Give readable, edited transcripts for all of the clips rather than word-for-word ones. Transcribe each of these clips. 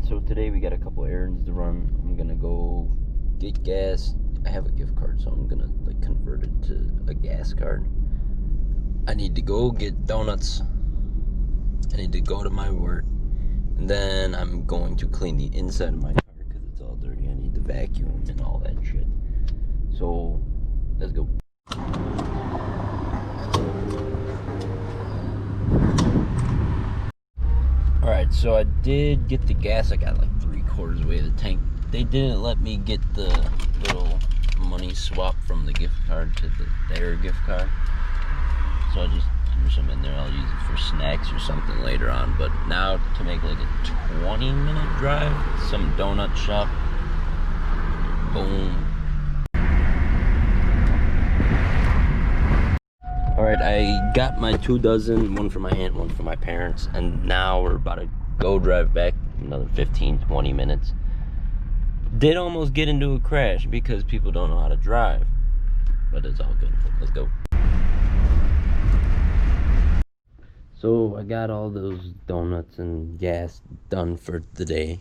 so today we got a couple errands to run. I'm gonna go get gas. I have a gift card, so I'm gonna like convert it to a gas card. I need to go get donuts. I need to go to my work, and then I'm going to clean the inside of my car because it's all dirty. I need to vacuum and all that shit. So let's go. Alright, so I did get the gas. I got like 3/4 away of the tank. They didn't let me get the little money swap from the gift card to their gift card. So I just threw some in there. I'll use it for snacks or something later on. But now to make like a 20-minute drive, some donut shop. Boom. Alright, I got my 2 dozen, one for my aunt, one for my parents, and now we're about to go drive back another 15-20 minutes. Did almost get into a crash because people don't know how to drive, but it's all good. Let's go. So I got all those donuts and gas done for the day.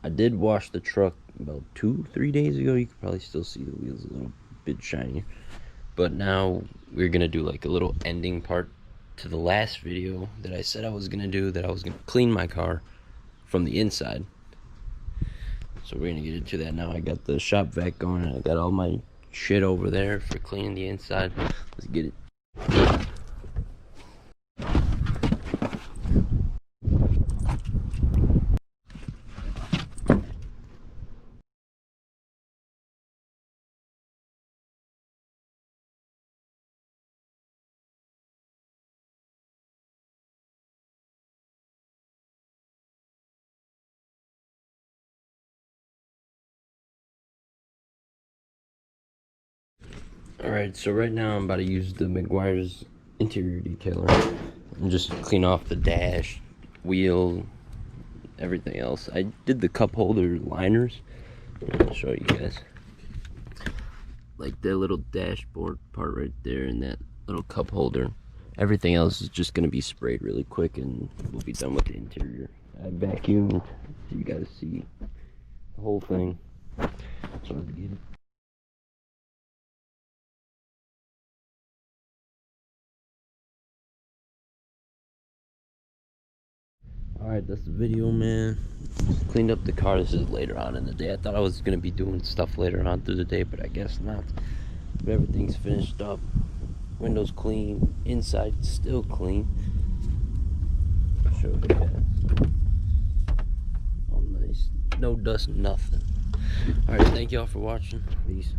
I did wash the truck about 2-3 days ago. You can probably still see the wheels a little bit shinier. But now we're gonna do like a little ending part to the last video that I said I was gonna do, that I was gonna clean my car from the inside. So we're gonna get into that now. I got the shop vac going, and I got all my shit over there for cleaning the inside. Let's get it. Alright, so right now I'm about to use the McGuire's interior detailer and just clean off the dash, wheel, everything else. I did the cup holder liners. I'll show you guys. Like that little dashboard part right there and that little cup holder. Everything else is just gonna be sprayed really quick and we'll be done with the interior. I vacuumed so you guys see the whole thing. So let's get it. Alright, that's the video, man. Cleaned up the car. This is later on in the day. I thought I was going to be doing stuff later on through the day, but I guess not. But everything's finished up. Windows clean. Inside still clean. I'll show you guys. All nice. No dust, nothing. Alright, thank y'all for watching. Peace.